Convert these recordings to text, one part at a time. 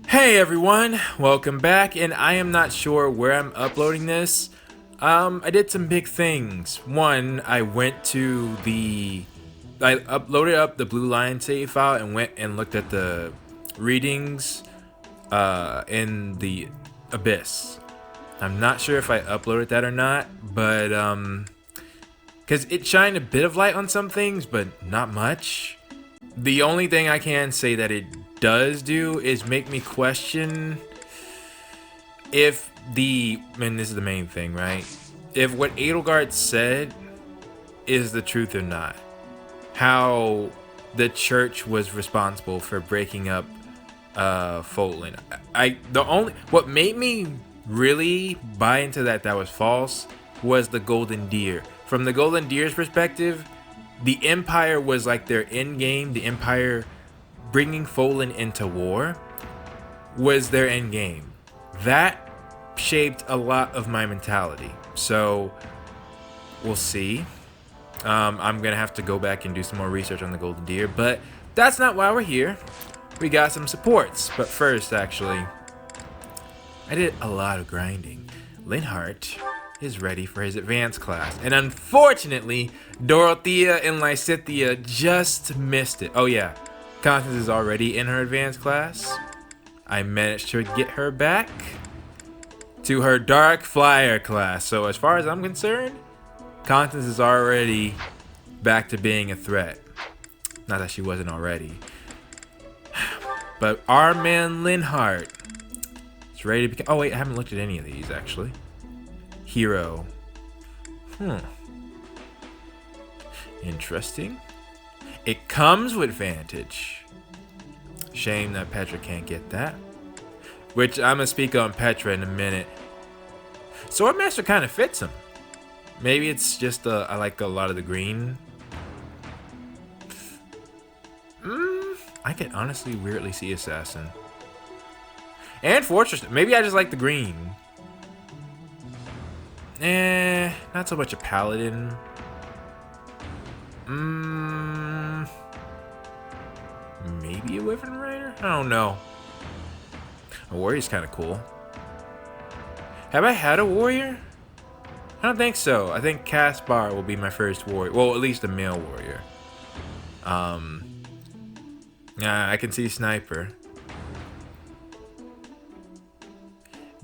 Hey everyone, welcome back, and I am not sure where I'm uploading this. I did some big things. One, I uploaded up the Blue Lion save file and went and looked at the readings in the Abyss. I'm not sure if I uploaded that or not, but because it shined a bit of light on some things, but not much. The only thing I can say that it does do is make me question if and this is the main thing, right? If what Edelgard said is the truth or not. How the church was responsible for breaking up Folin. What made me really buy into that was false was the Golden Deer. From the Golden Deer's perspective, the Empire was like their end game. The Empire bringing Folin into war was their end game. That shaped a lot of my mentality. So we'll see. I'm gonna have to go back and do some more research on the Golden Deer, but that's not why we're here. We got some supports, but first, actually, I did a lot of grinding. Linhardt is ready for his advanced class, and unfortunately, Dorothea and Lysithea just missed it. Oh yeah, Constance is already in her advanced class. I managed to get her back to her Dark Flyer class. So as far as I'm concerned, Constance is already back to being a threat. Not that she wasn't already. But our man Linhardt is ready to become... Oh wait, I haven't looked at any of these actually. Hero. Interesting. It comes with Vantage. Shame that Petra can't get that. Which I'm gonna speak on Petra in a minute. Swordmaster kind of fits him. Maybe it's just I like a lot of the green. I could honestly weirdly see Assassin. And Fortress. Maybe I just like the green. Not so much a Paladin. Maybe a Wyvern Rider? I don't know. A warrior's kind of cool. Have I had a warrior? I don't think so. I think Caspar will be my first warrior. Well, at least a male warrior. I can see Sniper.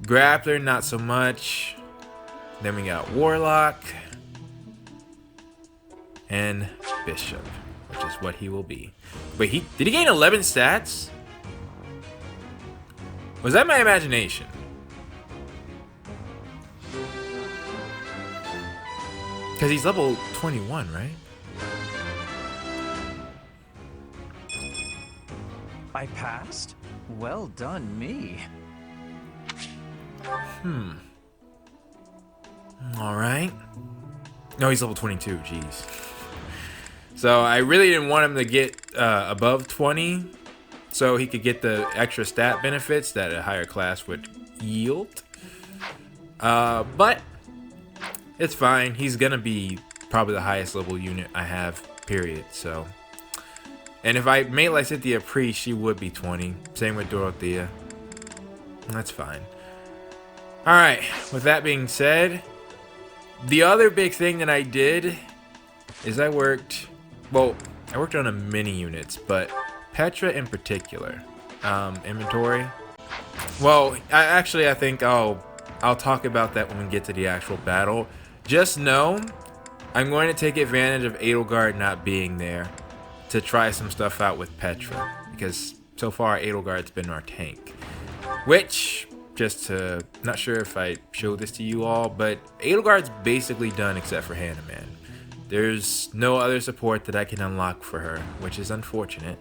Grappler, not so much. Then we got Warlock. And Bishop, which is what he will be. Wait, did he gain 11 stats? Was that my imagination? Because he's level 21, right? I passed? Well done, me. Alright. No, he's level 22, jeez. So I really didn't want him to get above 20, so he could get the extra stat benefits that a higher class would yield. But it's fine. He's gonna be probably the highest level unit I have, period. So, and if I made Lysithea priest, she would be 20. Same with Dorothea. That's fine. All right. With that being said, the other big thing that I did is I worked on a mini units, but Petra in particular. Inventory. Well, I think I'll talk about that when we get to the actual battle. Just know, I'm going to take advantage of Edelgard not being there to try some stuff out with Petra, because so far Edelgard's been our tank. Which, not sure if I showed this to you all, but Edelgard's basically done except for Hannah Man. There's no other support that I can unlock for her, which is unfortunate.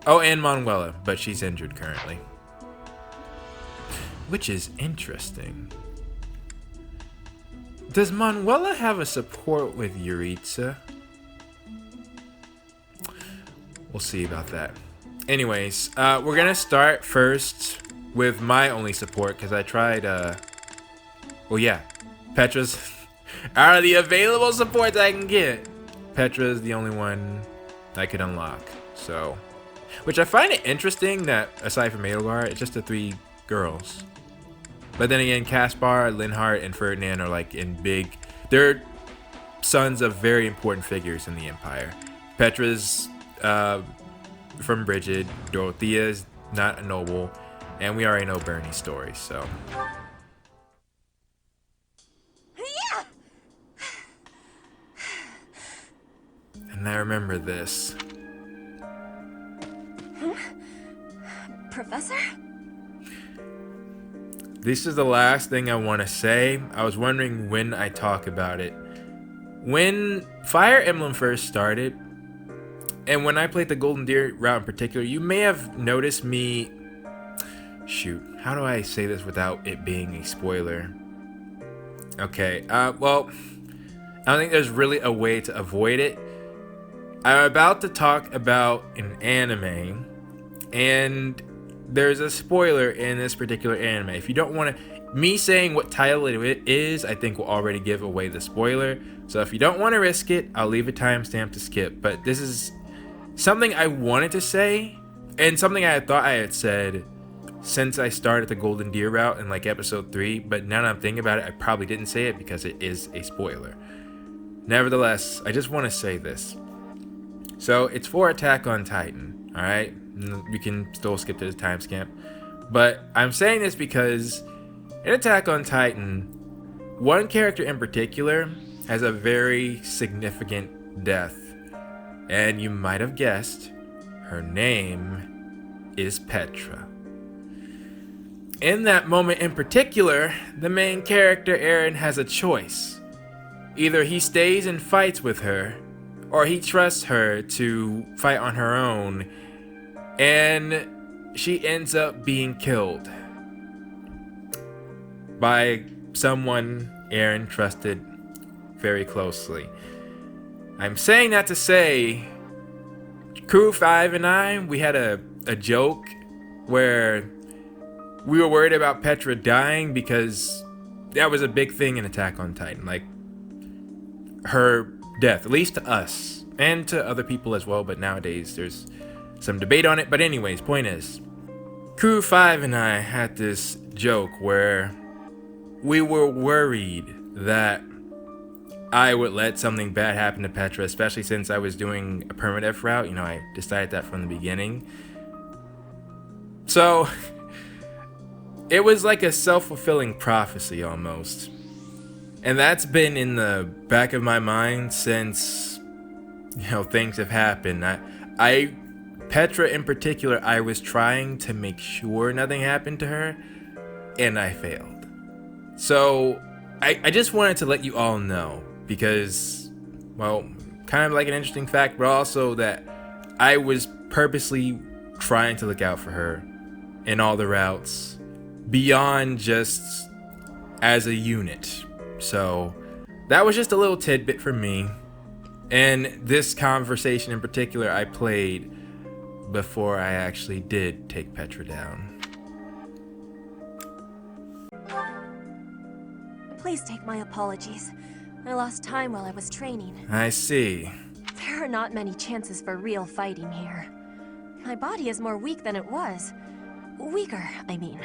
Oh, and Manuela, but she's injured currently. Which is interesting. Does Manuela have a support with Yuritsa? We'll see about that. Anyways, we're gonna start first with my only support, because I tried, well, yeah, Petra's out of the available supports I can get. Petra's the only one I could unlock, so. Which I find it interesting that aside from Edelgard, it's just the 3 girls. But then again, Caspar, Linhardt, and Ferdinand are like in big... They're sons of very important figures in the Empire. Petra's from Brigid, Dorothea's not a noble, and we already know Bernie's story, so... And I remember this. Professor? This is the last thing I want to say. I was wondering when I talk about it. When Fire Emblem first started, and when I played the Golden Deer route in particular, you may have noticed me... Shoot, how do I say this without it being a spoiler? Okay, well, I don't think there's really a way to avoid it. I'm about to talk about an anime, and there's a spoiler in this particular anime. If you don't want to... Me saying what title it is, I think will already give away the spoiler. So if you don't want to risk it, I'll leave a timestamp to skip. But this is something I wanted to say, and something I thought I had said since I started the Golden Deer route in like episode 3. But now that I'm thinking about it, I probably didn't say it because it is a spoiler. Nevertheless, I just want to say this. So it's for Attack on Titan, alright? We can still skip to the timestamp. But I'm saying this because in Attack on Titan, one character in particular has a very significant death. And you might have guessed, her name is Petra. In that moment in particular, the main character, Eren, has a choice. Either he stays and fights with her, or he trusts her to fight on her own, and she ends up being killed by someone Eren trusted very closely. I'm saying that to say, Crew 5 and I, we had a joke where we were worried about Petra dying because that was a big thing in Attack on Titan. Like, her death, at least to us, and to other people as well, but nowadays there's some debate on it. But anyways, point is, Crew 5 and I had this joke where we were worried that I would let something bad happen to Petra, especially since I was doing a permadeath route. You know, I decided that from the beginning. So, it was like a self-fulfilling prophecy almost. And that's been in the back of my mind since, you know, things have happened. Petra in particular, I was trying to make sure nothing happened to her, and I failed. So, I just wanted to let you all know, because, well, kind of like an interesting fact, but also that I was purposely trying to look out for her in all the routes, beyond just as a unit. So, that was just a little tidbit for me. And this conversation in particular I played before I actually did take Petra down. Please take my apologies. I lost time while I was training. I see. There are not many chances for real fighting here. My body is more weak than it was. Weaker, I mean.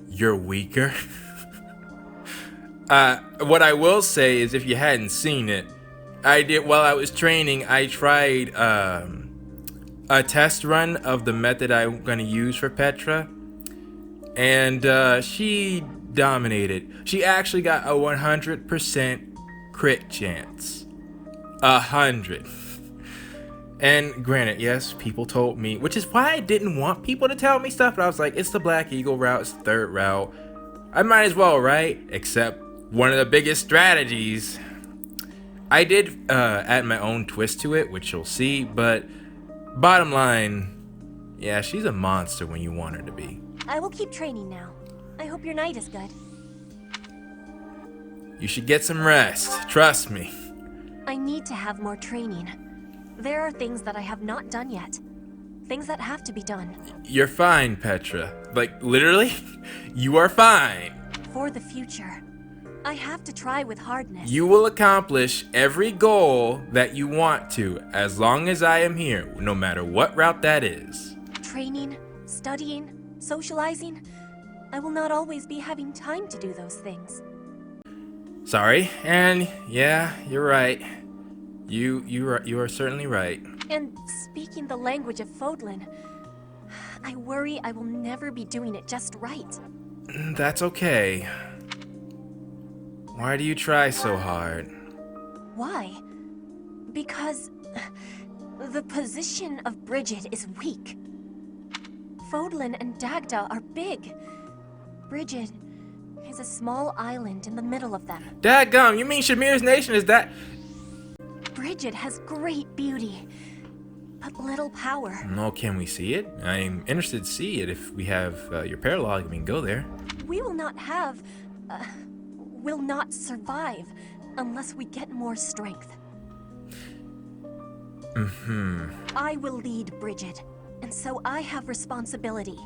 You're weaker? What I will say is, if you hadn't seen it, while I was training, I tried a test run of the method I'm going to use for Petra, and she dominated. She actually got a 100% crit chance. 100. And granted, yes, people told me, which is why I didn't want people to tell me stuff, but I was like, it's the Black Eagle route, it's the third route. I might as well, right? Except one of the biggest strategies, I did add my own twist to it, which you'll see, but bottom line, yeah, she's a monster when you want her to be. I will keep training now. I hope your night is good. You should get some rest, trust me. I need to have more training. There are things that I have not done yet. Things that have to be done. You're fine, Petra. Like, literally, you are fine. For the future. I have to try with hardness. You will accomplish every goal that you want to as long as I am here, no matter what route that is. Training, studying, socializing. I will not always be having time to do those things. Sorry, and yeah, you're right. You are certainly right. And speaking the language of Fodlan, I worry I will never be doing it just right. That's okay. Why do you try so hard? Why? Because the position of Bridget is weak. Fodlan and Dagda are big. Bridget is a small island in the middle of them. Dadgum, you mean Shamir's nation is that? Bridget has great beauty, but little power. No, can we see it? I'm interested to see it. If we have your paralogue, we can go there. We will not have... will not survive unless we get more strength. I will lead Bridget, and so I have responsibility.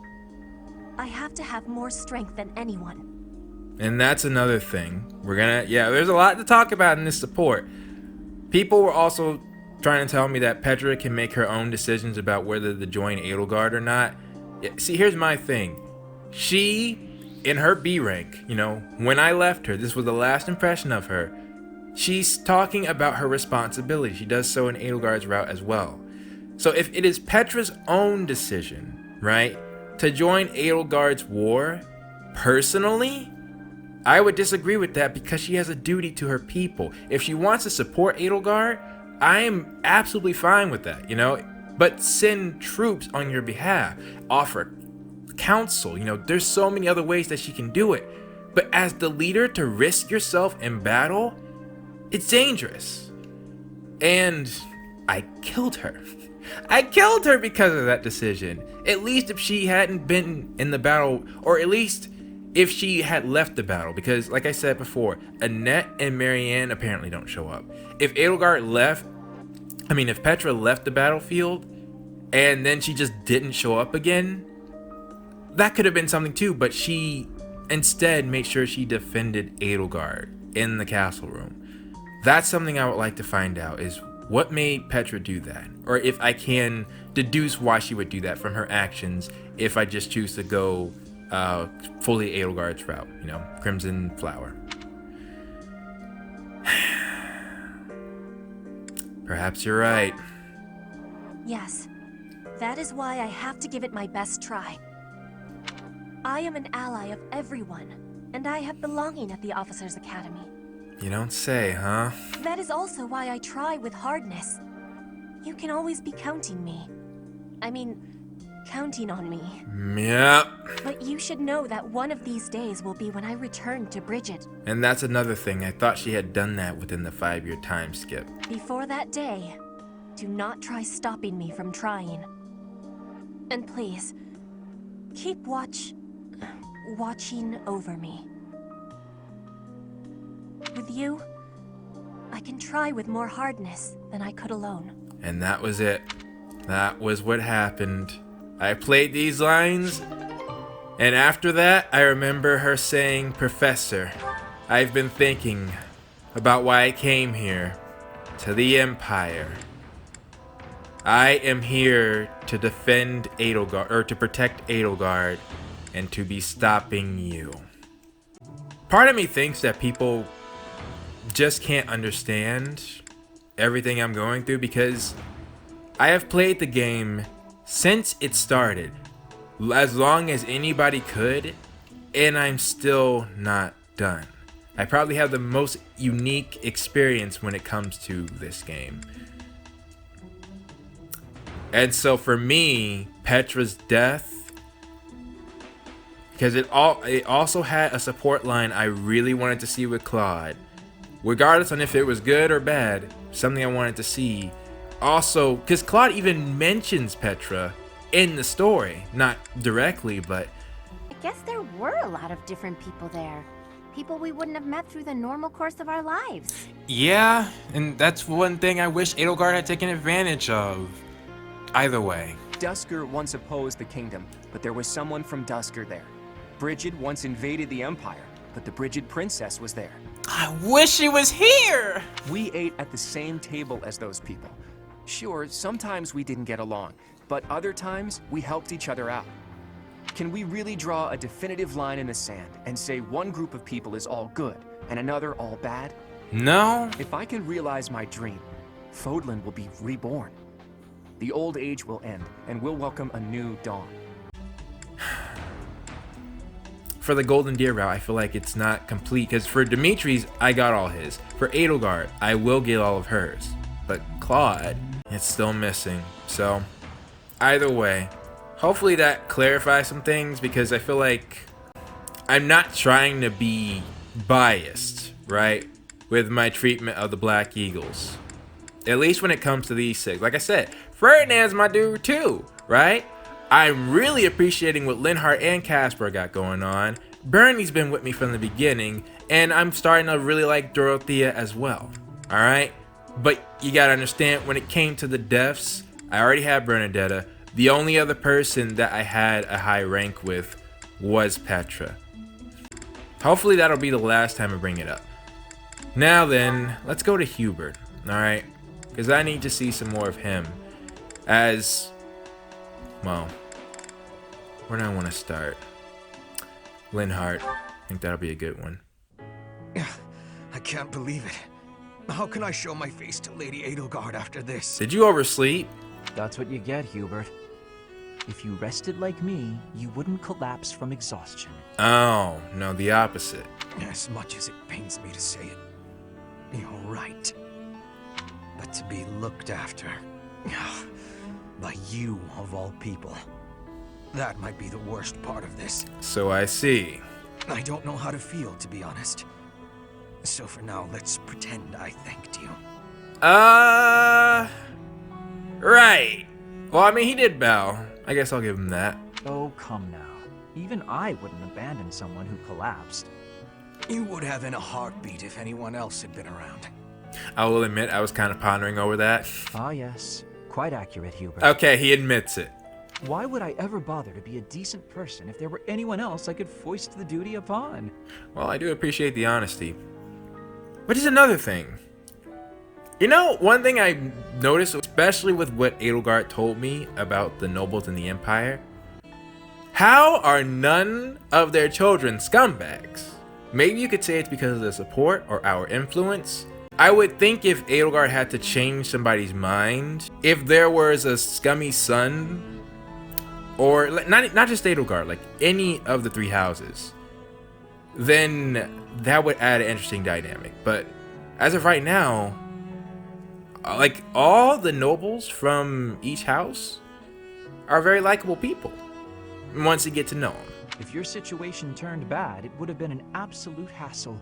I have to have more strength than anyone. And that's another thing. There's a lot to talk about in this support. People were also trying to tell me that Petra can make her own decisions about whether to join Edelgard or not. See, here's my thing. She, in her B rank, when I left her, this was the last impression of her, she's talking about her responsibility. She does so in Edelgard's route as well. So if it is Petra's own decision, right, to join Edelgard's war, personally, I would disagree with that because she has a duty to her people. If she wants to support Edelgard, I am absolutely fine with that, but send troops on your behalf, offer counsel, there's so many other ways that she can do it. But as the leader, to risk yourself in battle, it's dangerous. And I killed her. I killed her because of that decision. At least if she hadn't been in the battle, or at least if she had left the battle, because like I said before, Annette and Marianne apparently don't show up. If Petra left the battlefield and then she just didn't show up again, that could have been something too, but she instead made sure she defended Edelgard in the castle room. That's something I would like to find out, is what made Petra do that? Or if I can deduce why she would do that from her actions if I just choose to go fully Edelgard's route, Crimson Flower. Perhaps you're right. Yes, that is why I have to give it my best try. I am an ally of everyone, and I have belonging at the Officers' Academy. You don't say, huh? That is also why I try with hardness. You can always be counting on me. Yep. But you should know that one of these days will be when I return to Bridget. And that's another thing. I thought she had done that within the 5-year time skip. Before that day, do not try stopping me from trying. And please, keep watching over me. With you, I can try with more hardness than I could alone. And that was it. That was what happened. I played these lines, and after that, I remember her saying, "Professor, I've been thinking about why I came here to the Empire. I am here to defend Edelgard, or to protect Edelgard, and to be stopping you." Part of me thinks that people just can't understand everything I'm going through, because I have played the game since it started, as long as anybody could, and I'm still not done. I probably have the most unique experience when it comes to this game. And so for me, Petra's death, because it also had a support line I really wanted to see with Claude. Regardless on if it was good or bad, something I wanted to see. Also, because Claude even mentions Petra in the story, not directly, but I guess there were a lot of different people there. People we wouldn't have met through the normal course of our lives. yeah, and that's one thing I wish Edelgard had taken advantage of. Either way. Dusker once opposed the kingdom, but there was someone from Dusker there. Bridget once invaded the Empire, but the Bridget princess was there. I wish he was here! We ate at the same table as those people. Sure, sometimes we didn't get along, but other times we helped each other out. Can we really draw a definitive line in the sand and say one group of people is all good and another all bad? No. If I can realize my dream, Fodlan will be reborn. The old age will end, and we'll welcome a new dawn. For the Golden Deer route, I feel like it's not complete, because for Dimitri's, I got all his. For Edelgard, I will get all of hers. But Claude, it's still missing. So, either way, hopefully that clarifies some things, because I feel like I'm not trying to be biased, right, with my treatment of the Black Eagles. At least when it comes to these 6. Like I said, Ferdinand's my dude too, right? I'm really appreciating what Linhardt and Casper got going on. Bernie's been with me from the beginning, and I'm starting to really like Dorothea as well, alright? But you gotta understand, when it came to the deaths, I already had Bernadetta. The only other person that I had a high rank with was Petra. Hopefully that'll be the last time I bring it up. Now then, let's go to Hubert, alright? Because I need to see some more of him as, well, where do I want to start? Linhardt, I think that'll be a good one. I can't believe it. How can I show my face to Lady Edelgard after this? Did you oversleep? That's what you get, Hubert. If you rested like me, you wouldn't collapse from exhaustion. Oh, no, the opposite. As much as it pains me to say it, you're right. But to be looked after by you of all people, that might be the worst part of this. So I see. I don't know how to feel, to be honest. So for now, let's pretend I thanked you. Right. Well, I mean, he did bow. I guess I'll give him that. Oh, come now. Even I wouldn't abandon someone who collapsed. You would have in a heartbeat if anyone else had been around. I will admit I was kind of pondering over that. Ah, yes. Quite accurate, Hubert. Okay, he admits it. Why would I ever bother to be a decent person if there were anyone else I could foist the duty upon? Well, I do appreciate the honesty. Which is another thing. You know, one thing I noticed, especially with what Edelgard told me about the nobles in the Empire, how are none of their children scumbags? Maybe you could say it's because of the support or our influence. I would think if Edelgard had to change somebody's mind, if there was a scummy son, or not just Edelgard, like any of the 3 houses, then that would add an interesting dynamic. But as of right now, like all the nobles from each house are very likable people once you get to know them. If your situation turned bad, it would have been an absolute hassle.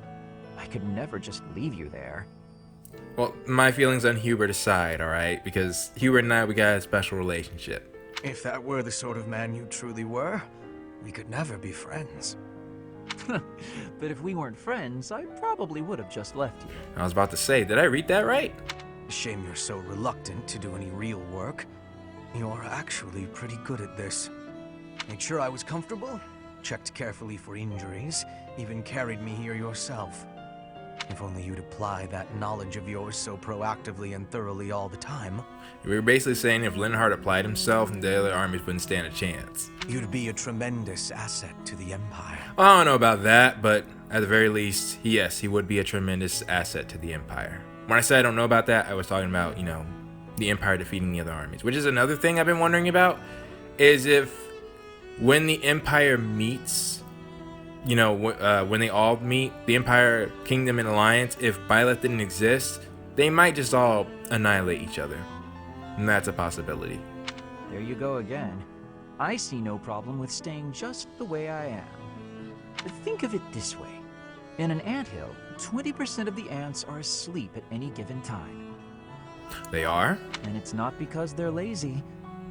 I could never just leave you there. Well, my feelings on Hubert aside, alright? Because Hubert and I, we got a special relationship. If that were the sort of man you truly were, we could never be friends. But if we weren't friends, I probably would have just left you. I was about to say, did I read that right? Shame you're so reluctant to do any real work. You're actually pretty good at this. Made sure I was comfortable, checked carefully for injuries, even carried me here yourself. If only you'd apply that knowledge of yours so proactively and thoroughly all the time. We were basically saying if Linhardt applied himself, the other armies wouldn't stand a chance. You'd be a tremendous asset to the Empire. I don't know about that, but at the very least, yes, he would be a tremendous asset to the Empire. When I said I don't know about that, I was talking about, you know, the Empire defeating the other armies. Which is another thing I've been wondering about, is if when the Empire meets, you know, when they all meet, the Empire, Kingdom, and Alliance, if Byleth didn't exist, they might just all annihilate each other. And that's a possibility. There you go again. I see no problem with staying just the way I am. Think of it this way. In an anthill, 20% of the ants are asleep at any given time. They are? And it's not because they're lazy.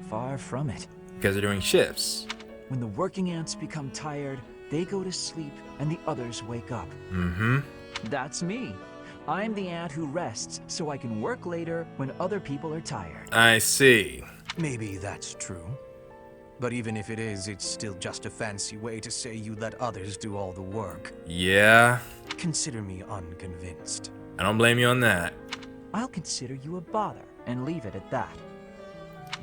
Far from it. Because they're doing shifts. When the working ants become tired, they go to sleep and the others wake up. Mm-hmm. That's me. I'm the ant who rests so I can work later when other people are tired. I see. Maybe that's true. But even if it is, it's still just a fancy way to say you let others do all the work. Yeah. might consider me unconvinced. I don't blame you on that. I'll consider you a bother and leave it at that.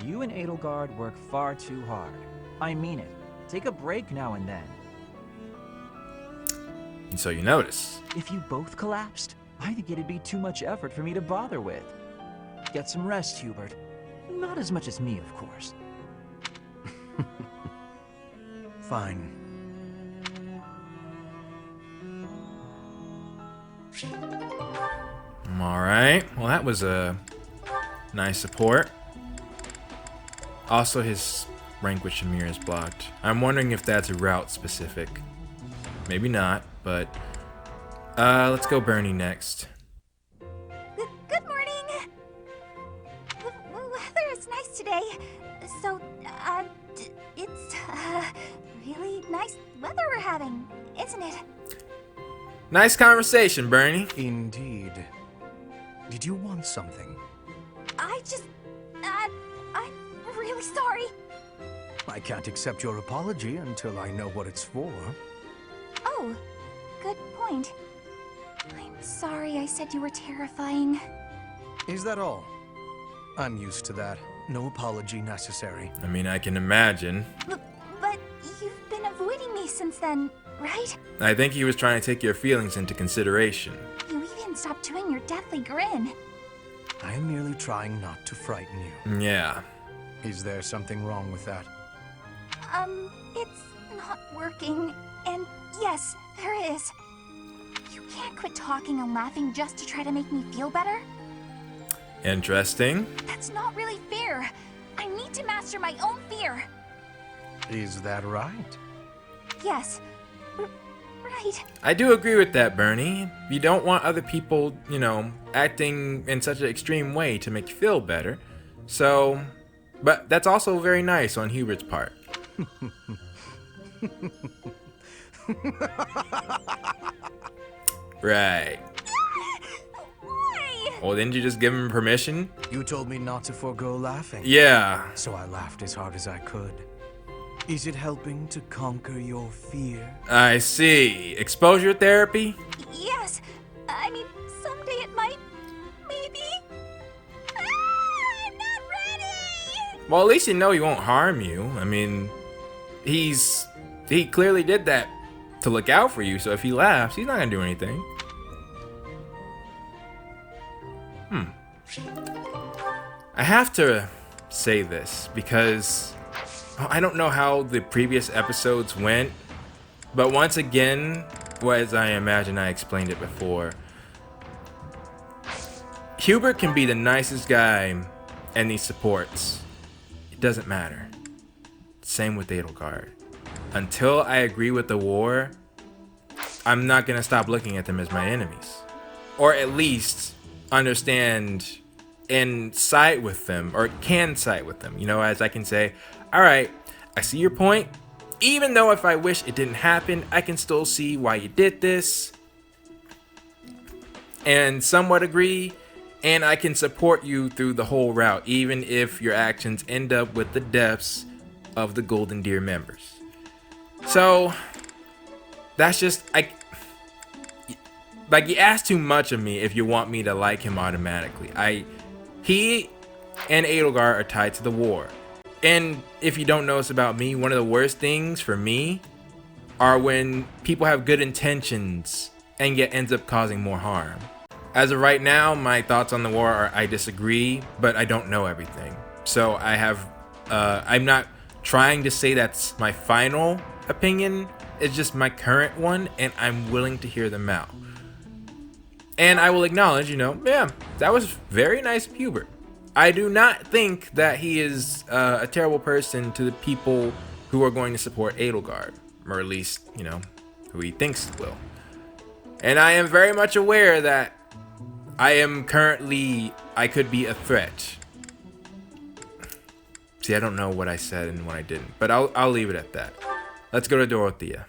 You and Edelgard work far too hard. I mean it. Take a break now and then. And so you notice. If you both collapsed, I think it'd be too much effort for me to bother with. Get some rest, Hubert. Not as much as me, of course. Fine. Alright, well that was a nice support. Also his rank with Shamir is blocked. I'm wondering if that's route specific. Maybe not, but let's go Bernie next. Good morning. The weather is nice today. So, it's really nice weather we're having, isn't it? Nice conversation, Bernie. Indeed. Did you want something? I'm really sorry. I can't accept your apology until I know what it's for. Oh, good point. I'm sorry I said you were terrifying. Is that all? I'm used to that. No apology necessary. I mean, I can imagine. But you've been avoiding me since then, right? I think he was trying to take your feelings into consideration. You even stopped doing your deathly grin. I am merely trying not to frighten you. Yeah. Is there something wrong with that? It's not working. And yes, there is. You can't quit talking and laughing just to try to make me feel better. Interesting. That's not really fair. I need to master my own fear. Is that right? Yes. Right. I do agree with that, Bernie. You don't want other people, you know, acting in such an extreme way to make you feel better. So, but that's also very nice on Hubert's part. Right. Why? Well, didn't you just give him permission? You told me not to forego laughing. Yeah. So I laughed as hard as I could. Is it helping to conquer your fear? I see. Exposure therapy? Yes. I mean, someday it might. Maybe. I'm not ready. Well, at least you know he won't harm you. I mean, he clearly did that to look out for you, so if he laughs, he's not gonna do anything. I have to say this because I don't know how the previous episodes went, but once again, as I imagine I explained it before, Hubert can be the nicest guy and these supports. It doesn't matter. Same with Edelgard. Until I agree with the war, I'm not gonna stop looking at them as my enemies. Or at least understand and side with them, or can side with them. You know, as I can say, alright, I see your point. Even though if I wish it didn't happen, I can still see why you did this. And somewhat agree, and I can support you through the whole route, even if your actions end up with the deaths of the Golden Deer members. So, that's just, like, you ask too much of me if you want me to like him automatically. He and Edelgard are tied to the war. And if you don't know this about me, one of the worst things for me are when people have good intentions and yet ends up causing more harm. As of right now, my thoughts on the war are I disagree, but I don't know everything. So I'm not trying to say that's my final opinion. It's just my current one, and I'm willing to hear them out. And I will acknowledge, you know, yeah, that was very nice of Hubert. I do not think that he is a terrible person to the people who are going to support Edelgard, or at least, you know, who he thinks will. And I am very much aware that I could be a threat. See, I don't know what I said and what I didn't, but I'll leave it at that. Let's go to Dorothea.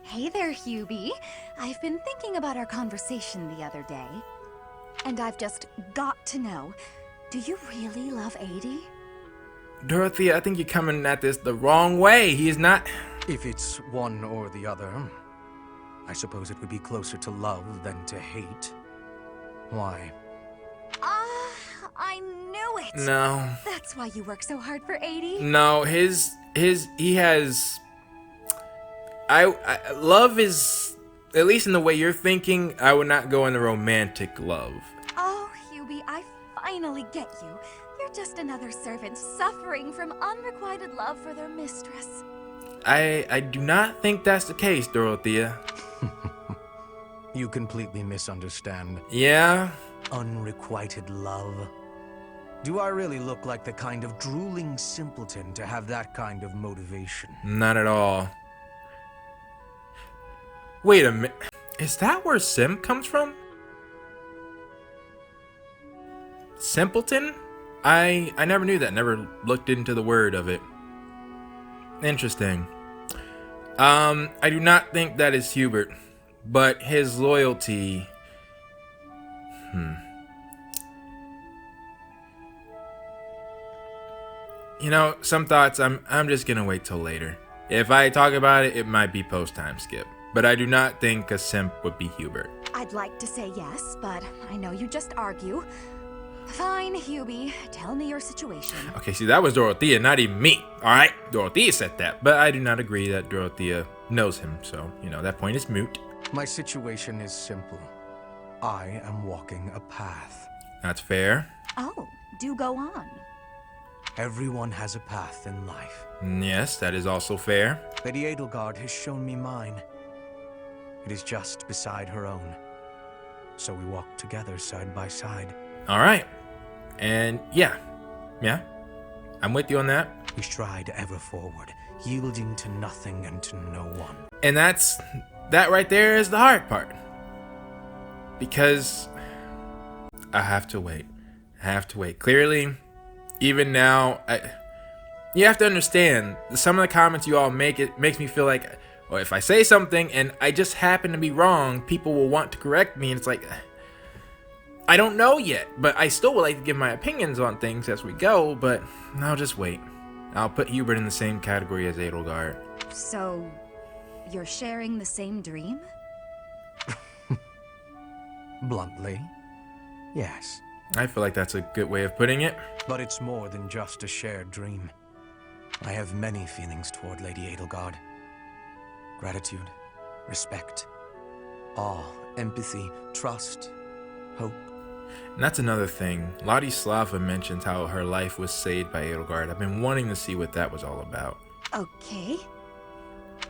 Hey there, Hubie. I've been thinking about our conversation the other day, and I've just got to know, do you really love Adie? Dorothea, I think you're coming at this the wrong way. He is not... If it's one or the other, I suppose it would be closer to love than to hate. Why? I knew it! No. That's why you work so hard for 80? No, he has... I love is, at least in the way you're thinking, I would not go into romantic love. Oh, Hubie, I finally get you. You're just another servant suffering from unrequited love for their mistress. I do not think that's the case, Dorothea. You completely misunderstand. Yeah? Unrequited love. Do I really look like the kind of drooling simpleton to have that kind of motivation? Not at all. Wait a minute. Is that where sim comes from? Simpleton? I never knew that. Never looked into the word of it. Interesting. I do not think that is Hubert, but his loyalty. You know, some thoughts I'm just gonna wait till later. If I talk about it, it might be post time skip. But I do not think a simp would be Hubert. I'd like to say yes, but I know you just argue. Fine, Hubie, tell me your situation. Okay, see, that was Dorothea, not even me. Alright? Dorothea said that, but I do not agree that Dorothea knows him, so, you know, that point is moot. My situation is simple. I am walking a path. That's fair. Oh, do go on. Everyone has a path in life. Yes, that is also fair. Lady Edelgard has shown me mine. It is just beside her own. So we walk together side by side. Alright. And yeah, I'm with you on that. We stride ever forward, yielding to nothing and to no one. And that right there is the hard part. Because I have to wait. Clearly, even now, you have to understand, some of the comments you all make, it makes me feel like, well, if I say something and I just happen to be wrong, people will want to correct me, and it's like, I don't know yet, but I still would like to give my opinions on things as we go, but I'll just wait. I'll put Hubert in the same category as Edelgard. So, you're sharing the same dream? Bluntly, yes. I feel like that's a good way of putting it. But it's more than just a shared dream. I have many feelings toward Lady Edelgard. Gratitude, respect, awe, empathy, trust, hope. And that's another thing. Ladislava mentions how her life was saved by Edelgard. I've been wanting to see what that was all about. Okay.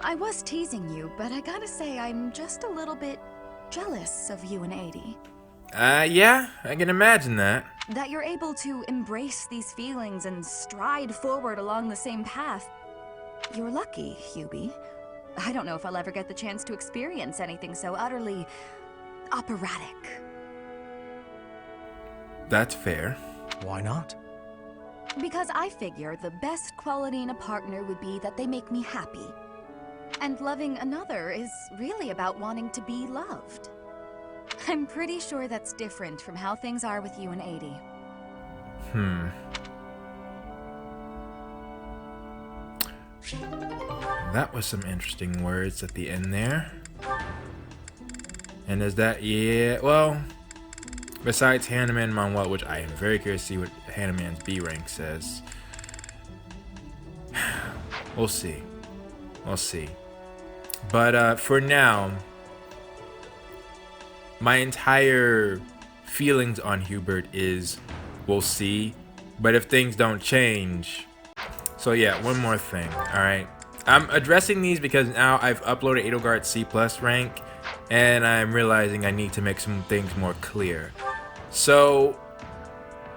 I was teasing you, but I gotta say I'm just a little bit jealous of you and 80. Yeah, I can imagine that. That you're able to embrace these feelings and stride forward along the same path. You're lucky, Hubie. I don't know if I'll ever get the chance to experience anything so utterly operatic. That's fair. Why not? Because I figure the best quality in a partner would be that they make me happy. And loving another is really about wanting to be loved. I'm pretty sure that's different from how things are with you and 80. That was some interesting words at the end there. And is that, yeah, well, besides Hanneman Manuel, which I am very curious to see what Hanneman's B rank says. We'll see. But for now, my entire feelings on Hubert is we'll see. But if things don't change. So yeah, one more thing, alright? I'm addressing these because now I've uploaded Edelgard's C+ rank, and I'm realizing I need to make some things more clear. So,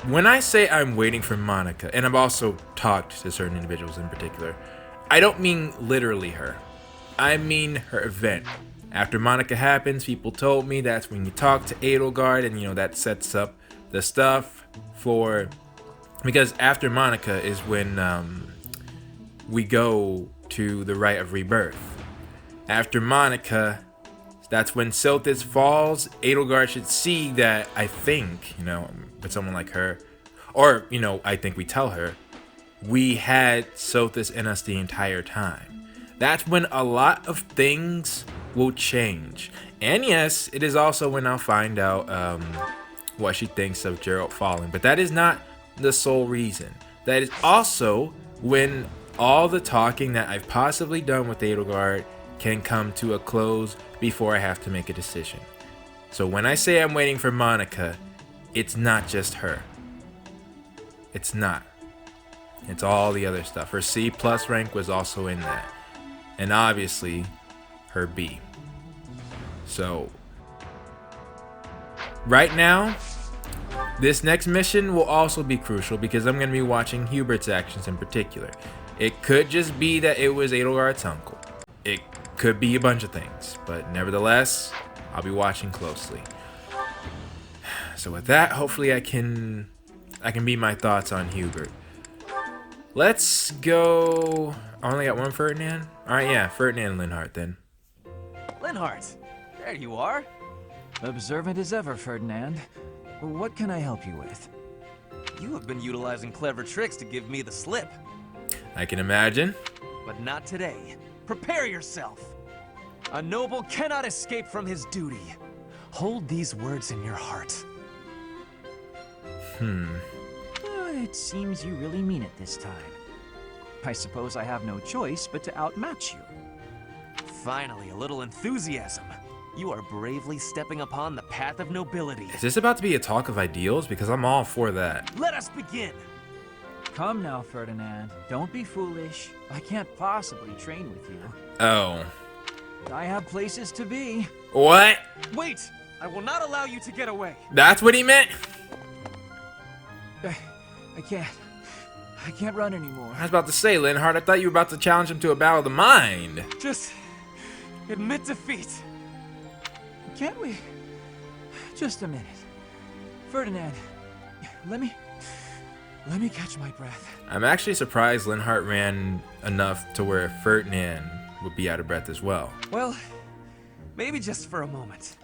when I say I'm waiting for Monica, and I've also talked to certain individuals in particular, I don't mean literally her. I mean her event. After Monica happens, people told me that's when you talk to Edelgard, and you know, that sets up the stuff for... Because after Monica is when we go to the Rite of Rebirth. After Monica, that's when Sothis falls. Edelgard should see that, I think, you know, with someone like her, or, you know, I think we tell her, we had Sothis in us the entire time. That's when a lot of things will change. And yes, it is also when I'll find out what she thinks of Gerald falling. But that is not the sole reason. That is also when all the talking that I've possibly done with Edelgard can come to a close before I have to make a decision. So when I say I'm waiting for Monica, it's not just her. It's not. It's all the other stuff. Her C+ rank was also in that. And obviously, her B. So, right now, this next mission will also be crucial because I'm going to be watching Hubert's actions in particular. It could just be that it was Edelgard's uncle. It could be a bunch of things. But nevertheless, I'll be watching closely. So with that, hopefully I can beat my thoughts on Hubert. Let's go... I only got one Ferdinand? Alright, yeah, Ferdinand and Linhart then. Linhart, there you are. Observant as ever, Ferdinand. What can I help you with? You have been utilizing clever tricks to give me the slip. I can imagine. But not today. Prepare yourself. A noble cannot escape from his duty. Hold these words in your heart. It seems you really mean it this time. I suppose I have no choice but to outmatch you. Finally, a little enthusiasm. You are bravely stepping upon the path of nobility. Is this about to be a talk of ideals? Because I'm all for that. Let us begin. Come now, Ferdinand. Don't be foolish. I can't possibly train with you. Oh. I have places to be. What? Wait! I will not allow you to get away. That's what he meant? I can't run anymore. I was about to say, Linhart, I thought you were about to challenge him to a battle of the mind. Just admit defeat. Can't we? Just a minute. Ferdinand, let me catch my breath. I'm actually surprised Linhart ran enough to where Ferdinand would be out of breath as well. Well, maybe just for a moment.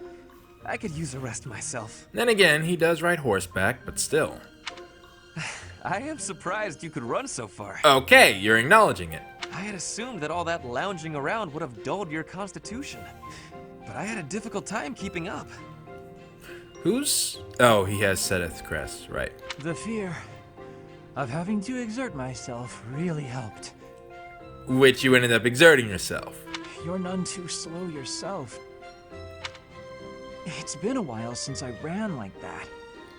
I could use a rest myself. Then again, he does ride horseback, but still. I am surprised you could run so far. Okay, you're acknowledging it. I had assumed that all that lounging around would have dulled your constitution. But I had a difficult time keeping up. Who's... Oh, he has Seth's crest, right. The fear of having to exert myself really helped. Which you ended up exerting yourself. You're none too slow yourself. It's been a while since I ran like that.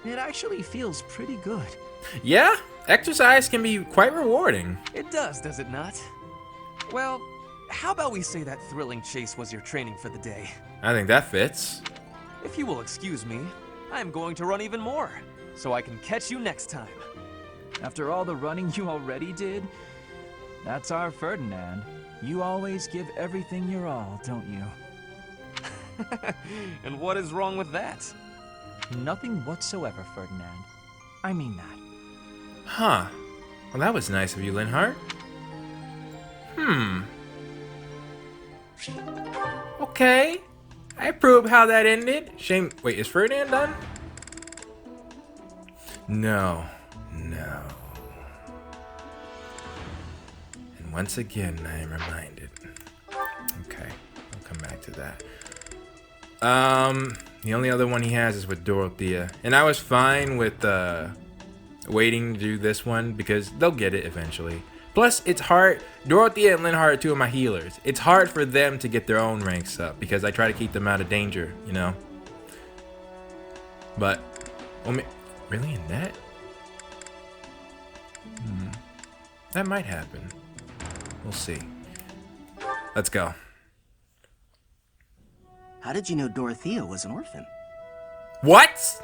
It actually feels pretty good. Yeah, exercise can be quite rewarding. It does it not? Well, how about we say that thrilling chase was your training for the day? I think that fits. If you will excuse me, I am going to run even more, so I can catch you next time. After all the running you already did, that's our Ferdinand. You always give everything your all, don't you? And what is wrong with that? Nothing whatsoever, Ferdinand. I mean that. Huh. Well, that was nice of you, Linhart. Okay. I approve how that ended. Shame. Wait, is Ferdinand done? No. No. And once again, I am reminded. Okay. I'll come back to that. The only other one he has is with Dorothea. And I was fine with, waiting to do this one because they'll get it eventually. Plus, it's hard. Dorothea and Linhart are two of my healers. It's hard for them to get their own ranks up because I try to keep them out of danger, you know? But, really in that? That might happen. We'll see. Let's go. How did you know Dorothea was an orphan? What?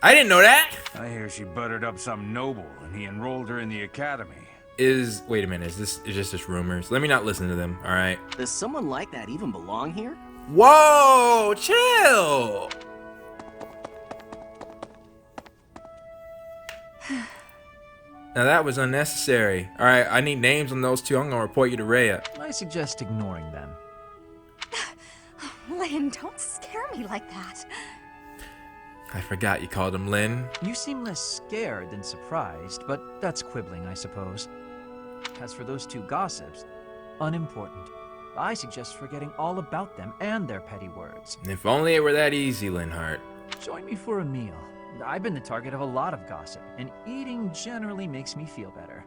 I didn't know that. I hear she buttered up some noble and he enrolled her in the academy. Wait a minute, is just rumors? Let me not listen to them, alright? Does someone like that even belong here? Whoa, chill! Now that was unnecessary. Alright, I need names on those two. I'm gonna report you to Rhea. I suggest ignoring them. Lynn, don't scare me like that. I forgot you called him Lynn. You seem less scared than surprised, but that's quibbling, I suppose. As for those two gossips, unimportant. I suggest forgetting all about them and their petty words. If only it were that easy, Linhart. Join me for a meal. I've been the target of a lot of gossip, and eating generally makes me feel better.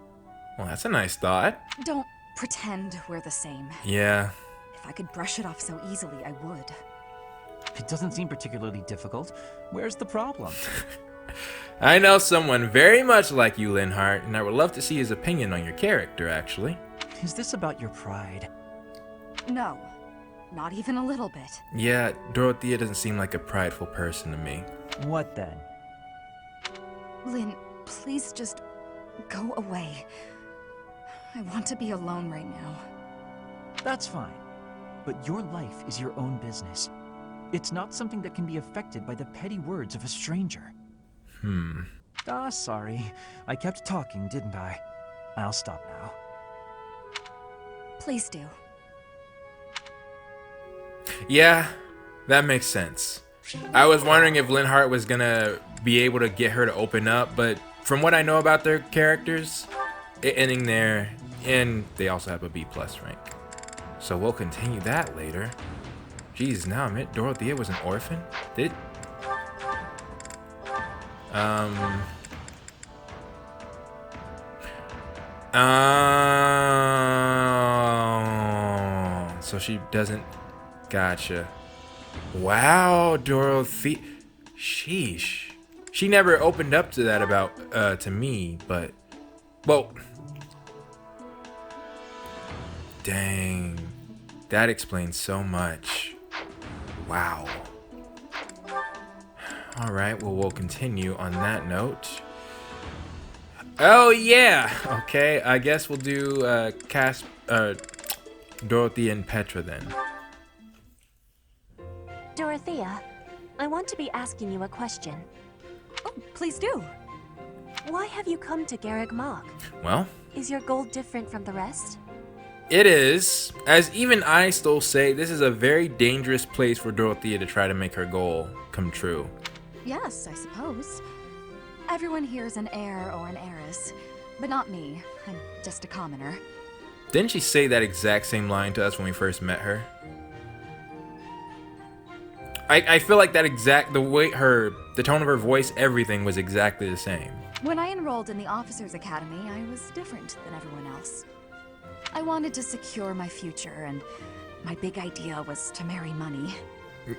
Well, that's a nice thought. Don't pretend we're the same. Yeah. If I could brush it off so easily, I would. It doesn't seem particularly difficult. Where's the problem? I know someone very much like you, Linhart, and I would love to see his opinion on your character, actually. Is this about your pride? No, not even a little bit. Yeah, Dorothea doesn't seem like a prideful person to me. What then? Lynn, please just go away. I want to be alone right now. That's fine. But your life is your own business. It's not something that can be affected by the petty words of a stranger. Sorry. I kept talking, didn't I? I'll stop now. Please do. Yeah, that makes sense. I was wondering if Linhart was gonna be able to get her to open up, but from what I know about their characters, it ending there, and they also have a B+ rank. So we'll continue that later. Jeez, now I admit Dorothea was an orphan? So she doesn't. Gotcha. Wow, Dorothy. Sheesh. She never opened up to that about to me, but well. Dang. That explains so much. Wow. All right, well, we'll continue on that note. Oh yeah. Okay, I guess we'll do Dorothy and Petra then. Dorothea, I want to be asking you a question. Oh, please do. Why have you come to Garreg Mach? Well, Is your goal different from the rest? it is. As even I still say, this is a very dangerous place for Dorothea to try to make her goal come true. Yes, I suppose. Everyone here is an heir or an heiress, but not me. I'm just a commoner. Didn't she say that exact same line to us when we first met her? I feel like the tone of her voice, everything was exactly the same. When I enrolled in the Officers Academy, I was different than everyone else. I wanted to secure my future, and my big idea was to marry money.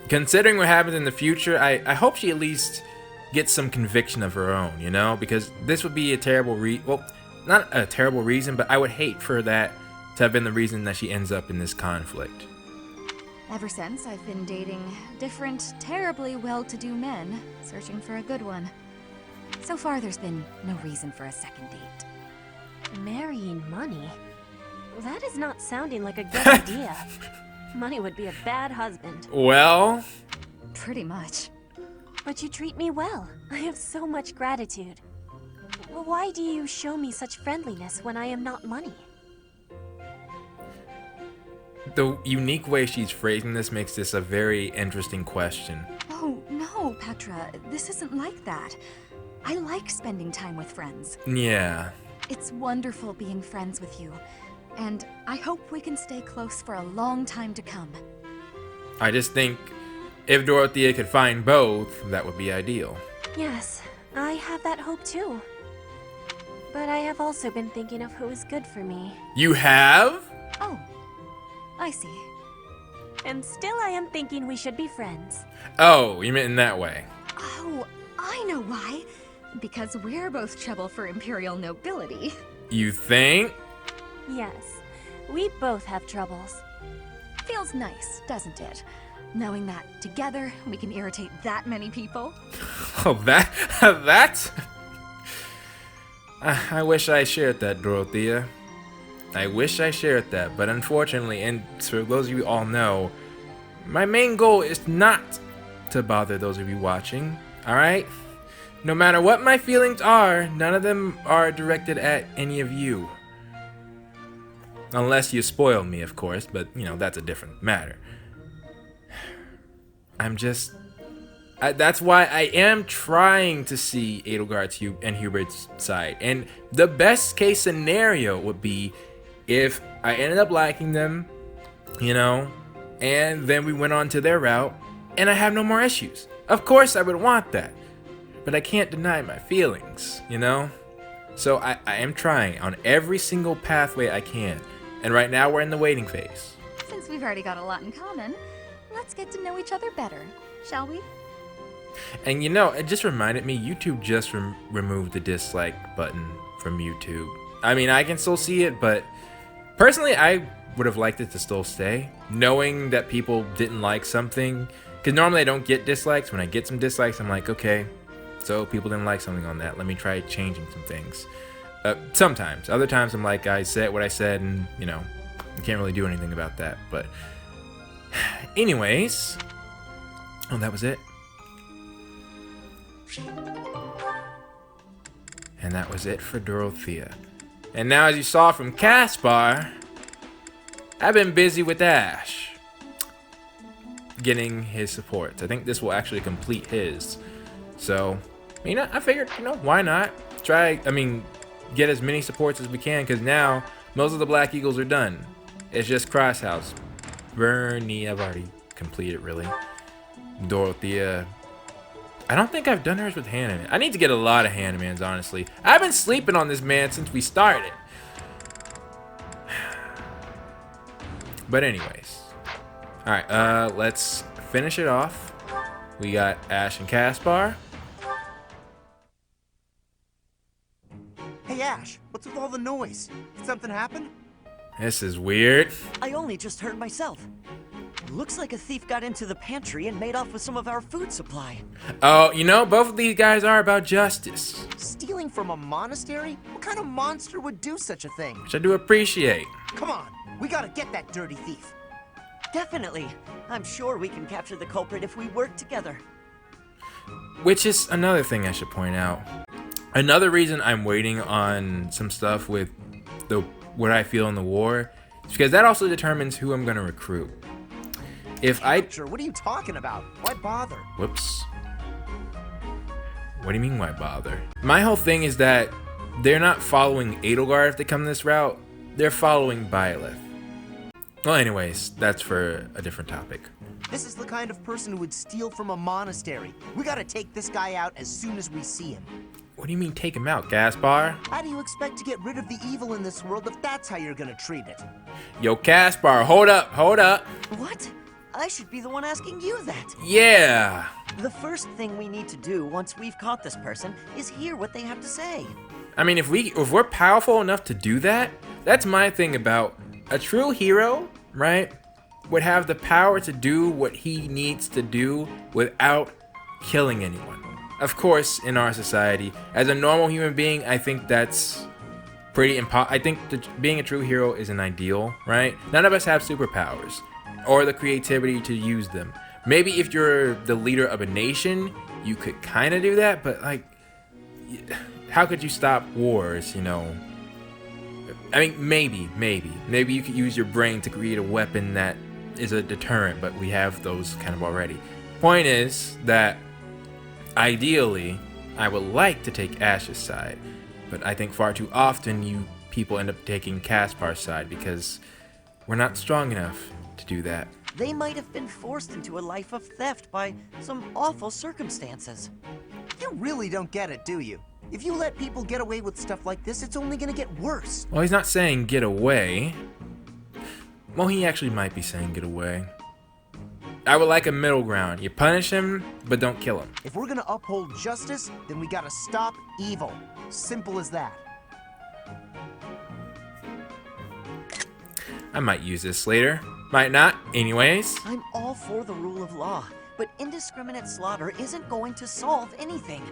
Considering what happens in the future, I hope she at least gets some conviction of her own, you know? Because this would be a terrible well, not a terrible reason, but I would hate for that to have been the reason that she ends up in this conflict. Ever since, I've been dating different, terribly well-to-do men, searching for a good one. So far, there's been no reason for a second date. Marrying money? That is not sounding like a good idea. Money would be a bad husband. Well, Pretty much. But you treat me well. I have so much gratitude. Why do you show me such friendliness when I am not money? the unique way she's phrasing this makes this a very interesting question. Oh, no, Petra. This isn't like that. I like spending time with friends. Yeah. It's wonderful being friends with you. And I hope we can stay close for a long time to come. I just think if Dorothea could find both, that would be ideal. Yes, I have that hope too. But I have also been thinking of who is good for me. You have? Oh, I see. And still I am thinking we should be friends. Oh, you meant in that way. Oh, I know why. Because we're both trouble for Imperial nobility. You think? Yes, we both have troubles. Feels nice, doesn't it? Knowing that together we can irritate that many people. Oh, that? I wish I shared that, Dorothea. I wish I shared that, but unfortunately, and for those of you all know, my main goal is not to bother those of you watching, alright? No matter what my feelings are, none of them are directed at any of you. Unless you spoil me, of course, but, you know, that's a different matter. That's why I am trying to see Edelgard's and Hubert's side. And the best case scenario would be if I ended up liking them, you know, and then we went on to their route, and I have no more issues. Of course I would want that, but I can't deny my feelings, you know? So I am trying on every single pathway I can, and right now we're in the waiting phase. Since we've already got a lot in common, let's get to know each other better, shall we? And you know, it just reminded me, YouTube just removed the dislike button from YouTube. I mean, I can still see it, but personally, I would have liked it to still stay, knowing that people didn't like something. Because normally I don't get dislikes. When I get some dislikes, I'm like, okay, so people didn't like something on that. Let me try changing some things. Sometimes. Other times I'm like, I said what I said, and, you know, I can't really do anything about that. But anyways, oh, that was it. And that was it for Dorothea. And now, as you saw from Caspar, I've been busy with Ash, getting his supports. I think this will actually complete his. So, you know, I figured, you know, why not? Get as many supports as we can, because now most of the Black Eagles are done. It's just Crosshouse. Bernie, I've already completed, really. Dorothea. I don't think I've done hers with Hanneman. I need to get a lot of Hannemans, honestly. I've been sleeping on this man since we started. But anyways. Alright, let's finish it off. We got Ash and Caspar. Hey Ash, what's with all the noise? Did something happen? This is weird. I only just heard myself. Looks like a thief got into the pantry and made off with some of our food supply. Oh, you know, both of these guys are about justice. Stealing from a monastery? What kind of monster would do such a thing? Which I do appreciate. Come on, we gotta get that dirty thief. Definitely. I'm sure we can capture the culprit if we work together. Which is another thing I should point out. Another reason I'm waiting on some stuff with what I feel in the war is because that also determines who I'm going to recruit. What are you talking about? Why bother? Whoops. What do you mean, why bother? My whole thing is that they're not following Edelgard if they come this route. They're following Byleth. Well, anyways, that's for a different topic. This is the kind of person who would steal from a monastery. We gotta take this guy out as soon as we see him. What do you mean take him out, Caspar? How do you expect to get rid of the evil in this world if that's how you're gonna treat it? Yo, Caspar, hold up. What? I should be the one asking you that. Yeah. The first thing we need to do once we've caught this person is hear what they have to say. I mean, if we're powerful enough to do that, that's my thing about a true hero, right? Would have the power to do what he needs to do without killing anyone. Of course, in our society, as a normal human being, I think that's pretty I think being a true hero is an ideal, right? None of us have superpowers or the creativity to use them. Maybe if you're the leader of a nation, you could kind of do that, but like, how could you stop wars, you know? I mean, maybe you could use your brain to create a weapon that is a deterrent, but we have those kind of already. Point is that ideally, I would like to take Ash's side, but I think far too often you people end up taking Caspar's side because we're not strong enough to do that. They might have been forced into a life of theft by some awful circumstances. You really don't get it, do you? If you let people get away with stuff like this, it's only gonna get worse. Well, he's not saying get away. Well, he actually might be saying get away. I would like a middle ground. You punish him, but don't kill him. If we're gonna uphold justice, then we gotta stop evil. Simple as that. I might use this later. Might not. Anyways. I'm all for the rule of law, but indiscriminate slaughter isn't going to solve anything.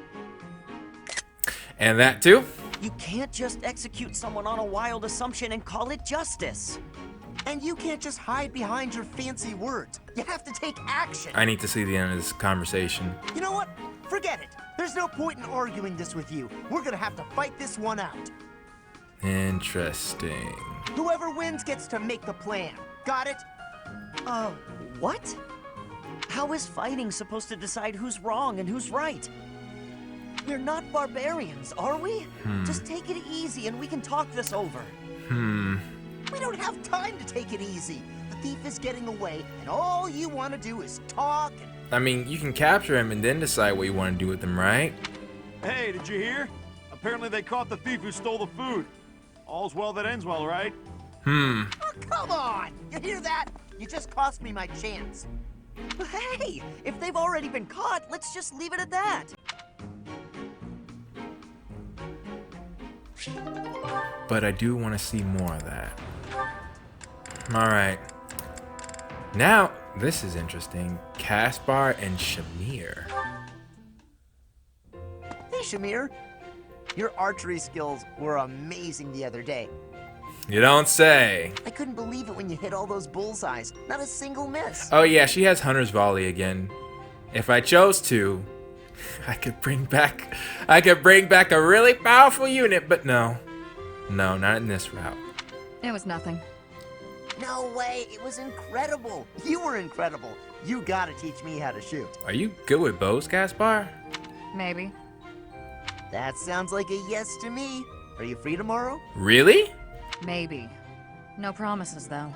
And that too? You can't just execute someone on a wild assumption and call it justice. And you can't just hide behind your fancy words. You have to take action. I need to see the end of this conversation. You know what? Forget it. There's no point in arguing this with you. We're gonna have to fight this one out. Interesting. Whoever wins gets to make the plan. Got it? What? How is fighting supposed to decide who's wrong and who's right? We're not barbarians, are we? Just take it easy and we can talk this over. We don't have time to take it easy. The thief is getting away, and all you want to do is talk and... I mean, you can capture him and then decide what you want to do with him, right? Hey, did you hear? Apparently they caught the thief who stole the food. All's well that ends well, right? Oh, come on! You hear that? You just cost me my chance. Hey, if they've already been caught, let's just leave it at that. But I do want to see more of that. Alright. Now, this is interesting. Caspar and Shamir. Hey, Shamir. Your archery skills were amazing the other day. You don't say. I couldn't believe it when you hit all those bullseyes. Not a single miss. Oh yeah, she has Hunter's Volley again. If I chose to, I could bring back a really powerful unit, but no. No, not in this route. It was nothing. No way, it was incredible. You were incredible. You gotta teach me how to shoot. Are you good with bows, Caspar? Maybe. That sounds like a yes to me. Are you free tomorrow? Really? Maybe. No promises, though.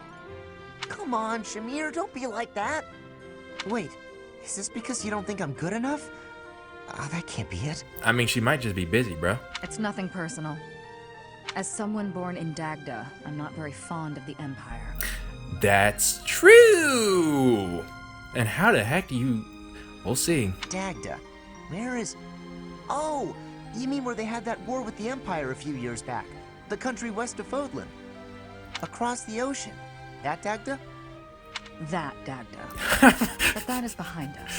Come on, Shamir, don't be like that. Wait, is this because you don't think I'm good enough? That can't be it. I mean, she might just be busy, bro. It's nothing personal. As someone born in Dagda, I'm not very fond of the Empire. That's true! And how the heck do you... We'll see. Dagda. Where is... Oh, you mean where they had that war with the Empire a few years back? The country west of Fodlan. Across the ocean. That Dagda? That Dagda. But that is behind us.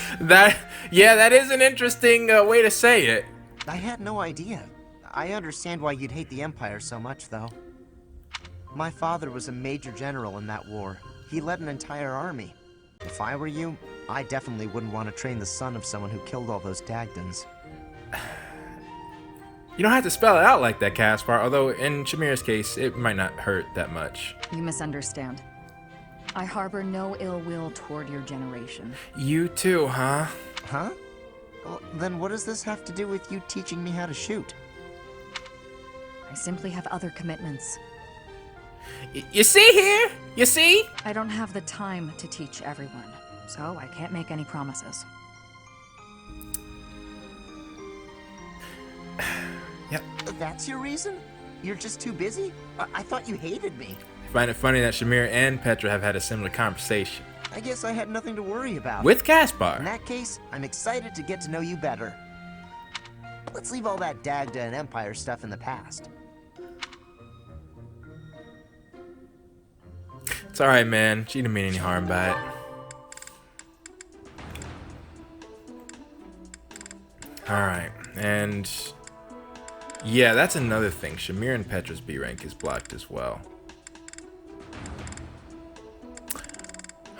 Yeah, that is an interesting way to say it. I had no idea. I understand why you'd hate the Empire so much, though. My father was a major general in that war. He led an entire army. If I were you, I definitely wouldn't want to train the son of someone who killed all those Dagdans. You don't have to spell it out like that, Caspar, although in Shamir's case, it might not hurt that much. You misunderstand. I harbor no ill will toward your generation. You too, huh? Huh? Well, then what does this have to do with you teaching me how to shoot? I simply have other commitments. You see here? You see? I don't have the time to teach everyone, so I can't make any promises. Yep. That's your reason? You're just too busy? I thought you hated me. I find it funny that Shamir and Petra have had a similar conversation. I guess I had nothing to worry about. With Caspar. In that case, I'm excited to get to know you better. Let's leave all that Dagda and Empire stuff in the past. It's alright, man. She didn't mean any harm by it. Alright, and... yeah, that's another thing. Shamir and Petra's B rank is blocked as well.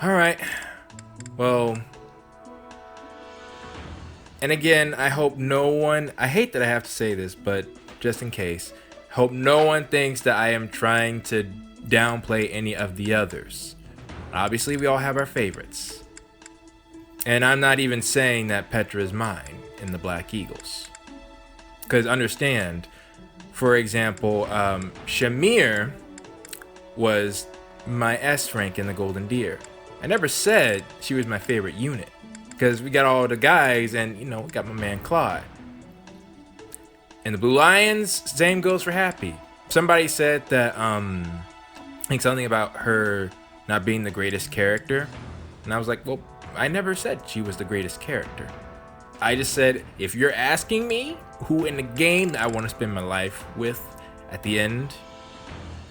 Alright. Well... and again, I hope no one... I hate that I have to say this, but just in case. Hope no one thinks that I am trying to downplay any of the others. Obviously, we all have our favorites. And I'm not even saying that Petra is mine in the Black Eagles. Because understand, for example, Shamir was my S rank in the Golden Deer. I never said she was my favorite unit. Because we got all the guys and, you know, we got my man Claude. And the Blue Lions, same goes for Happy. Somebody said that, I think something about her not being the greatest character. And I was like, well, I never said she was the greatest character. I just said, if you're asking me who in the game that I want to spend my life with at the end,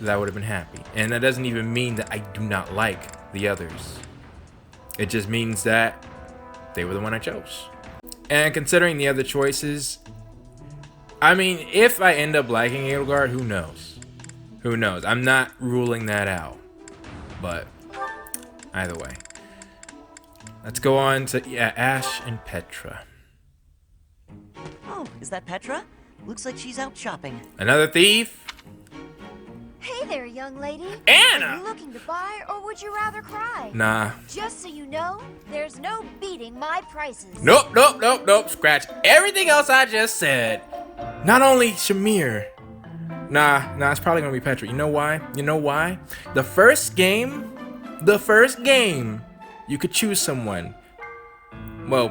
that would have been Happy. And that doesn't even mean that I do not like the others. It just means that they were the one I chose. And considering the other choices, I mean, if I end up liking Edelgard, who knows? Who knows? I'm not ruling that out. But either way. Let's go on to, yeah, Ash and Petra. Oh, is that Petra? Looks like she's out shopping. Another thief? Hey there, young lady. Anna! Are you looking to buy, or would you rather cry? Nah. Just so you know, there's no beating my prices. Nope. Scratch everything else I just said. Not only Shamir Nah, it's probably gonna be Petra. You know why? The first game, you could choose someone. Well,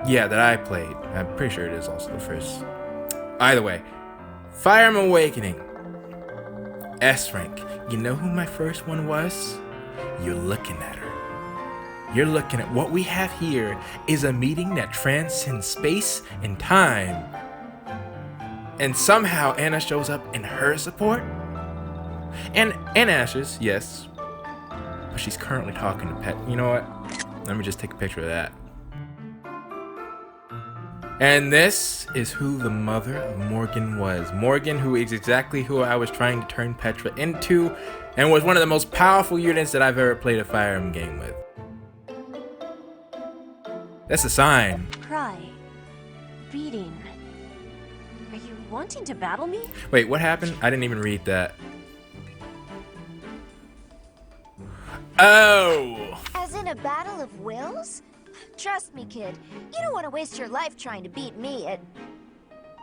yeah, that I played. I'm pretty sure it is also the first. Either way, Fire Emblem Awakening, S rank. You know who my first one was? You're looking at her. You're looking at what we have here is a meeting that transcends space and time. And somehow Anna shows up in her support. And Ash's, yes. But she's currently talking to Pet. You know what? Let me just take a picture of that. And this is who the mother of Morgan was. Morgan, who is exactly who I was trying to turn Petra into, and was one of the most powerful units that I've ever played a Fire Emblem game with. That's a sign. Cry. Beating. Are you wanting to battle me? Wait, what happened? I didn't even read that. Oh! As in a battle of wills? Trust me, kid. You don't want to waste your life trying to beat me at...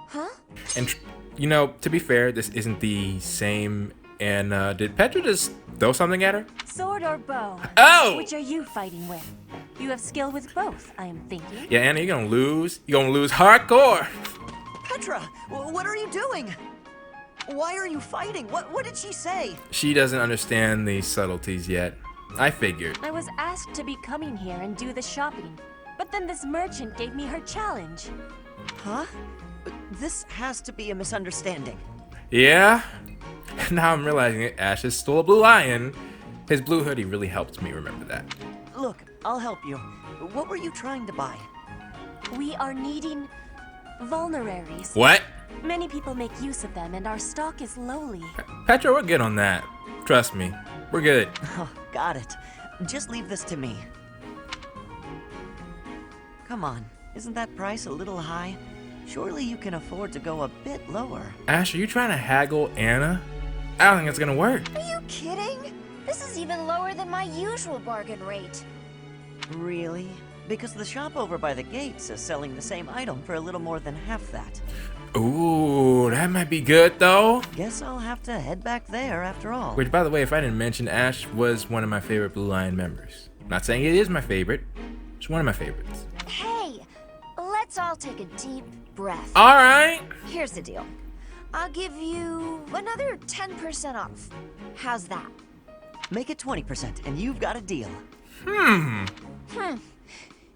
Huh? And, you know, to be fair, this isn't the same. And did Petra just throw something at her? Sword or bow? Oh! Which are you fighting with? You have skill with both, I am thinking. Yeah, Anna, you're gonna lose. You're gonna lose hardcore. Petra, what are you doing? Why are you fighting? What did she say? She doesn't understand these subtleties yet. I figured. I was asked to be coming here and do the shopping, but then this merchant gave me her challenge. Huh? This has to be a misunderstanding. Yeah? Now I'm realizing it. Ash is still a blue lion. His blue hoodie really helped me remember that. Look, I'll help you. What were you trying to buy? We are needing vulneraries. What? Many people make use of them, and our stock is lowly. Petra, we're good on that. Trust me. We're good. Oh, got it. Just leave this to me. Come on, isn't that price a little high? Surely you can afford to go a bit lower. Ash, are you trying to haggle Anna? I don't think it's gonna work. Are you kidding? This is even lower than my usual bargain rate. Really? Because the shop over by the gates is selling the same item for a little more than half that. Ooh, that might be good though. Guess I'll have to head back there after all. Which, by the way, if I didn't mention, Ash was one of my favorite Blue Lion members. Not saying it is my favorite, it's one of my favorites. Hey, let's all take a deep breath. All right. Here's the deal. I'll give you another 10% off. How's that? Make it 20% and you've got a deal.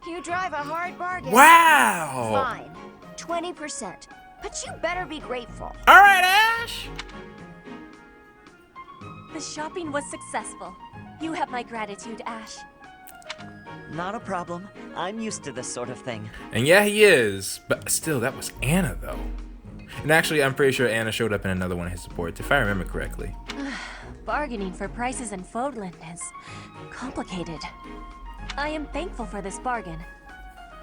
You drive a hard bargain. Wow. Fine. 20%. But you better be grateful. All right, Ash. The shopping was successful. You have my gratitude, Ash. Not a problem. I'm used to this sort of thing. And yeah, he is. But still, that was Anna, though. And actually, I'm pretty sure Anna showed up in another one of his supports, if I remember correctly. Bargaining for prices in Fodland is complicated. I am thankful for this bargain.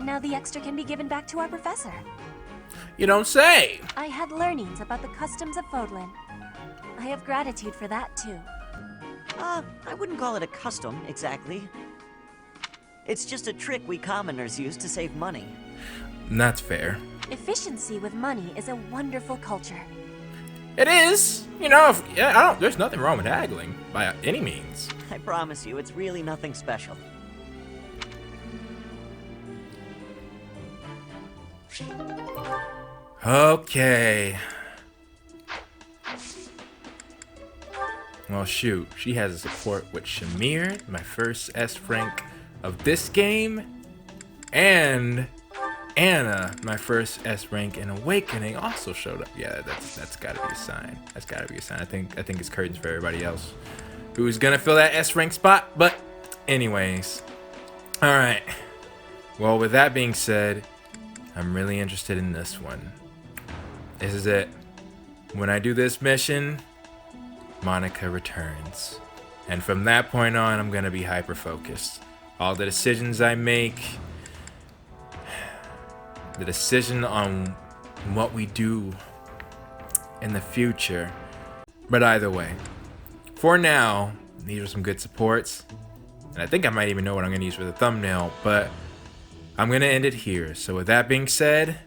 Now the extra can be given back to our professor. You don't say! I had learnings about the customs of Fodland. I have gratitude for that, too. I wouldn't call it a custom, exactly. It's just a trick we commoners use to save money. That's fair. Efficiency with money is a wonderful culture. It is! You know, there's nothing wrong with haggling, by any means. I promise you, it's really nothing special. Okay. Well, shoot. She has a support with Shamir, my first S rank of this game, and Anna, my first S rank in Awakening, also showed up. Yeah, that's gotta be a sign. That's gotta be a sign. I think it's curtains for everybody else who's gonna fill that S rank spot. But anyways, all right. Well, with that being said, I'm really interested in this one. This is it. When I do this mission, Monica returns. And from that point on, I'm gonna be hyper-focused. All the decisions I make, the decision on what we do in the future. But either way, for now, these are some good supports. And I think I might even know what I'm gonna use for the thumbnail, but I'm gonna end it here. So with that being said,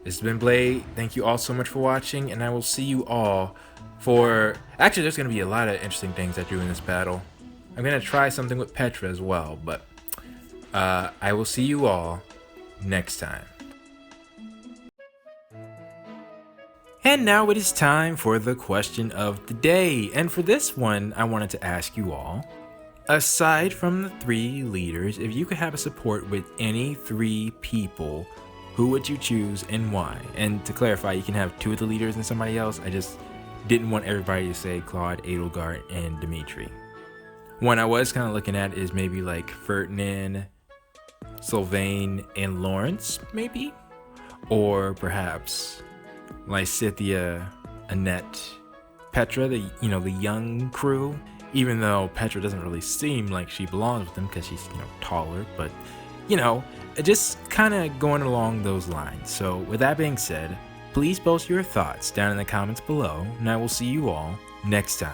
This has been Blade. Thank you all so much for watching, and I will see you all for... Actually, there's going to be a lot of interesting things I do in this battle. I'm going to try something with Petra as well, but I will see you all next time. And now it is time for the question of the day. And for this one, I wanted to ask you all, aside from the 3 leaders, if you could have a support with any 3 people, who would you choose and why? And to clarify, you can have 2 of the leaders and somebody else. I just didn't want everybody to say Claude, Edelgard, and Dimitri. One I was kind of looking at is maybe like Ferdinand, Sylvain, and Lawrence, maybe? Or perhaps Lysithea, Annette, Petra, the young crew. Even though Petra doesn't really seem like she belongs with them because she's, taller, but, just kind of going along those lines. So with that being said, please post your thoughts down in the comments below, and I will see you all next time.